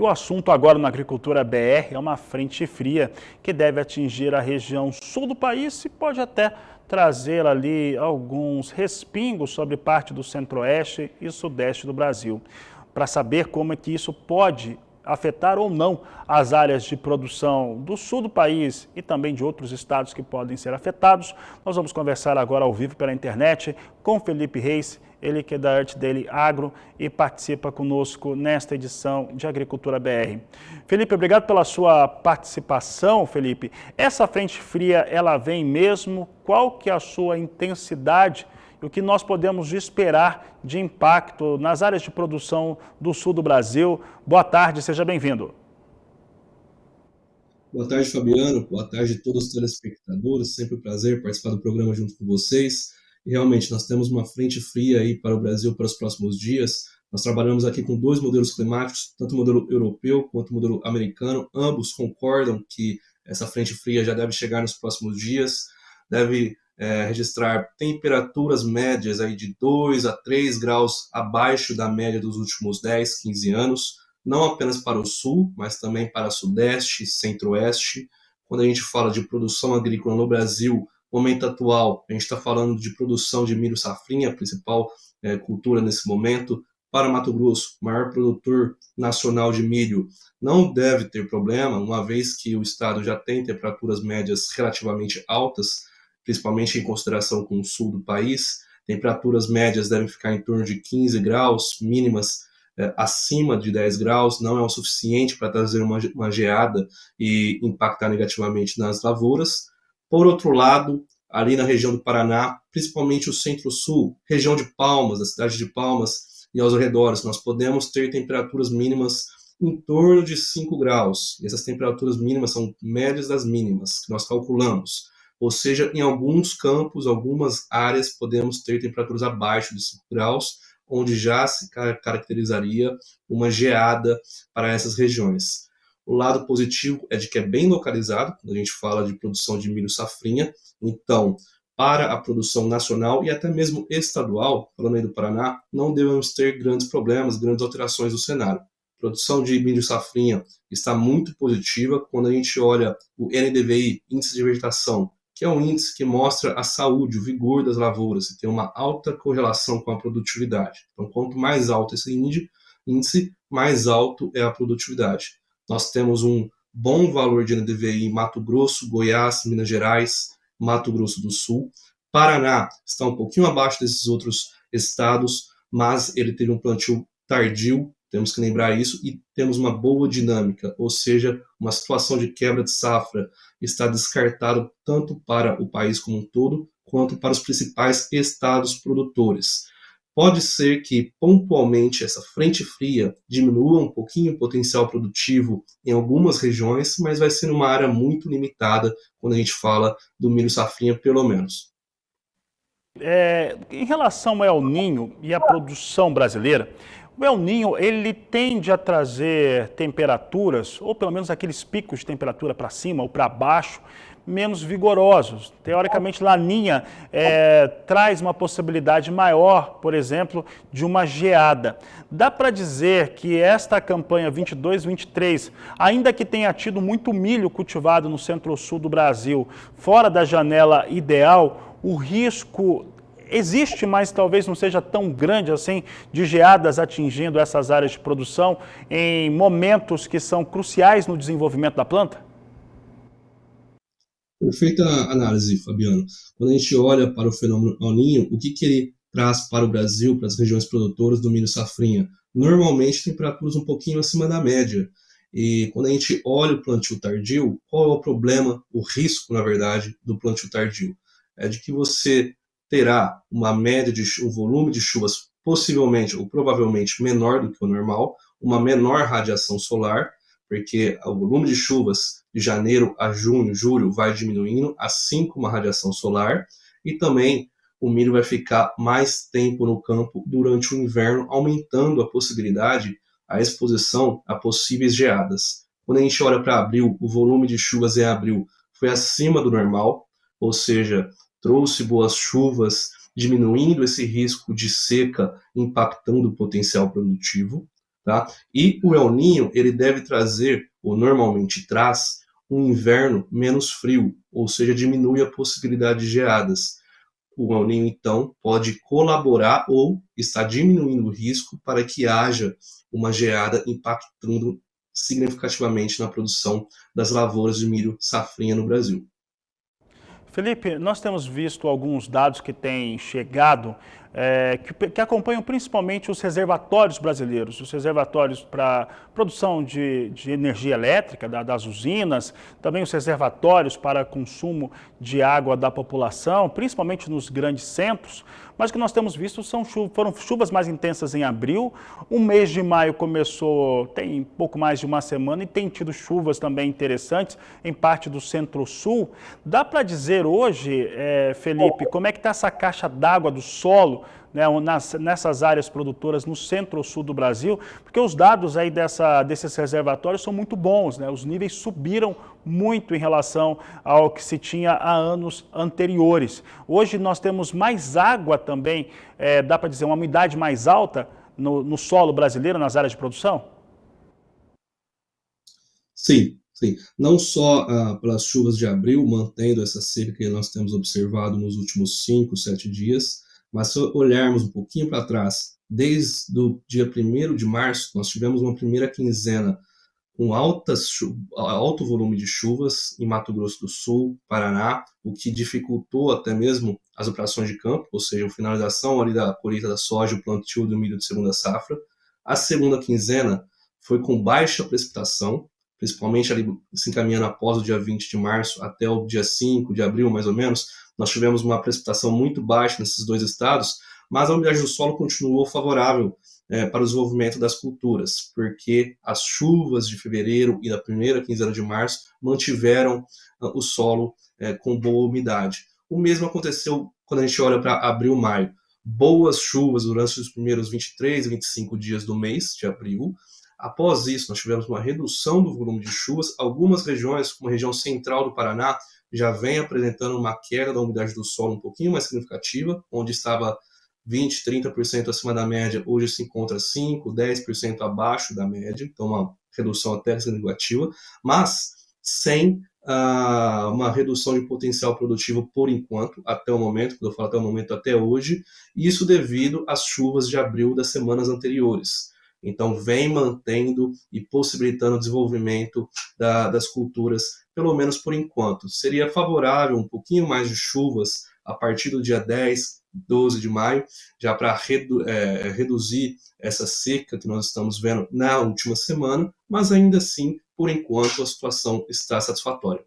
o assunto agora na Agricultura BR é uma frente fria que deve atingir a região sul do país e pode até trazer ali alguns respingos sobre parte do centro-oeste e sudeste do Brasil. Para saber como é que isso pode afetar ou não as áreas de produção do sul do país e também de outros estados que podem ser afetados, nós vamos conversar agora ao vivo pela internet com Felipe Reis, ele que é da Earth Daily Agro e participa conosco nesta edição de Agricultura BR. Felipe, obrigado pela sua participação, Felipe. Essa frente fria, ela vem mesmo? Qual que é a sua intensidade e o que nós podemos esperar de impacto nas áreas de produção do sul do Brasil? Boa tarde, seja bem-vindo. Boa tarde, Fabiano. Boa tarde a todos os telespectadores. Sempre um prazer participar do programa junto com vocês. E realmente, nós temos uma frente fria aí para o Brasil para os próximos dias. Nós trabalhamos aqui com dois modelos climáticos, tanto o modelo europeu quanto o modelo americano. Ambos concordam que essa frente fria já deve chegar nos próximos dias, deve registrar temperaturas médias aí de 2 a 3 graus abaixo da média dos últimos 10, 15 anos, não apenas para o sul, mas também para sudeste, centro-oeste. Quando a gente fala de produção agrícola no Brasil, no momento atual, a gente está falando de produção de milho safrinha, a principal cultura nesse momento. Para Mato Grosso, maior produtor nacional de milho, não deve ter problema, uma vez que o estado já tem temperaturas médias relativamente altas, principalmente em consideração com o sul do país. Temperaturas médias devem ficar em torno de 15 graus, mínimas acima de 10 graus, não é o suficiente para trazer uma geada e impactar negativamente nas lavouras. Por outro lado, ali na região do Paraná, principalmente o centro-sul, região de Palmas, a cidade de Palmas e aos arredores, nós podemos ter temperaturas mínimas em torno de 5 graus. E essas temperaturas mínimas são médias das mínimas que nós calculamos. Ou seja, em alguns campos, algumas áreas, podemos ter temperaturas abaixo de 5 graus, onde já se caracterizaria uma geada para essas regiões. O lado positivo é de que é bem localizado, quando a gente fala de produção de milho safrinha. Então, para a produção nacional e até mesmo estadual, falando aí do Paraná, não devemos ter grandes problemas, grandes alterações no cenário. A produção de milho safrinha está muito positiva quando a gente olha o NDVI, Índice de Vegetação, que é um índice que mostra a saúde, o vigor das lavouras, e tem uma alta correlação com a produtividade. Então, quanto mais alto esse índice, mais alto é a produtividade. Nós temos um bom valor de NDVI em Mato Grosso, Goiás, Minas Gerais, Mato Grosso do Sul. Paraná está um pouquinho abaixo desses outros estados, mas ele teve um plantio tardio, temos que lembrar isso, e temos uma boa dinâmica, ou seja, uma situação de quebra de safra está descartado tanto para o país como um todo, quanto para os principais estados produtores. Pode ser que, pontualmente, essa frente fria diminua um pouquinho o potencial produtivo em algumas regiões, mas vai ser uma área muito limitada quando a gente fala do milho safrinha, pelo menos. Em relação ao El Niño e à produção brasileira, o El Niño ele tende a trazer temperaturas, ou pelo menos aqueles picos de temperatura para cima ou para baixo, menos vigorosos. Teoricamente, Laninha traz uma possibilidade maior, por exemplo, de uma geada. Dá para dizer que esta campanha 22-23, ainda que tenha tido muito milho cultivado no centro-sul do Brasil, fora da janela ideal, o risco existe, mas talvez não seja tão grande assim, de geadas atingindo essas áreas de produção em momentos que são cruciais no desenvolvimento da planta? Perfeita análise, Fabiano. Quando a gente olha para o fenômeno El Niño, o que ele traz para o Brasil, para as regiões produtoras do milho safrinha? Normalmente, temperaturas um pouquinho acima da média. E quando a gente olha o plantio tardio, qual é o problema, o risco, na verdade, do plantio tardio? É de que você terá uma média de um volume de chuvas possivelmente ou provavelmente menor do que o normal, uma menor radiação solar, porque o volume de chuvas de janeiro a junho, julho, vai diminuindo, assim como a radiação solar, e também o milho vai ficar mais tempo no campo durante o inverno, aumentando a possibilidade, a exposição a possíveis geadas. Quando a gente olha para abril, o volume de chuvas em abril foi acima do normal, ou seja, trouxe boas chuvas, diminuindo esse risco de seca, impactando o potencial produtivo. tá? E o El Niño, ele deve trazer, ou normalmente traz, um inverno menos frio, ou seja, diminui a possibilidade de geadas. O El Niño, então, pode colaborar ou está diminuindo o risco para que haja uma geada impactando significativamente na produção das lavouras de milho safrinha no Brasil. Felipe, nós temos visto alguns dados que têm chegado, que acompanham principalmente os reservatórios brasileiros, os reservatórios para produção de energia elétrica das usinas, também os reservatórios para consumo de água da população, principalmente nos grandes centros, mas o que nós temos visto foram chuvas mais intensas em abril. O mês de maio começou, tem pouco mais de uma semana, e tem tido chuvas também interessantes em parte do centro-sul. Dá para dizer hoje, Felipe, como é que está essa caixa d'água do solo, né, nessas áreas produtoras no centro-sul do Brasil? Porque os dados aí desses reservatórios são muito bons, né? Os níveis subiram muito em relação ao que se tinha há anos anteriores. Hoje nós temos mais água também, dá para dizer, uma umidade mais alta no solo brasileiro, nas áreas de produção? Sim, sim. Não só pelas chuvas de abril, mantendo essa seca que nós temos observado nos últimos 5, 7 dias, mas se olharmos um pouquinho para trás, desde o dia 1º de março, nós tivemos uma primeira quinzena com alto volume de chuvas em Mato Grosso do Sul, Paraná, o que dificultou até mesmo as operações de campo, ou seja, a finalização ali da colheita da soja, o plantio do milho de segunda safra. A segunda quinzena foi com baixa precipitação, principalmente ali se encaminhando após o dia 20 de março até o dia 5 de abril, mais ou menos. Nós tivemos uma precipitação muito baixa nesses dois estados, mas a umidade do solo continuou favorável para o desenvolvimento das culturas, porque as chuvas de fevereiro e da primeira quinzena de março mantiveram o solo com boa umidade. O mesmo aconteceu quando a gente olha para abril, maio. Boas chuvas durante os primeiros 23, 25 dias do mês de abril. Após isso, nós tivemos uma redução do volume de chuvas. Algumas regiões, como a região central do Paraná, já vem apresentando uma queda da umidade do solo um pouquinho mais significativa, onde estava 20, 30% acima da média, hoje se encontra 5, 10% abaixo da média, então uma redução até significativa, mas sem uma redução de potencial produtivo por enquanto, até o momento, quando eu falo até o momento, até hoje, isso devido às chuvas de abril das semanas anteriores. Então, vem mantendo e possibilitando o desenvolvimento das culturas, pelo menos por enquanto. Seria favorável um pouquinho mais de chuvas a partir do dia 10, 12 de maio, já para reduzir essa seca que nós estamos vendo na última semana, mas ainda assim, por enquanto, a situação está satisfatória.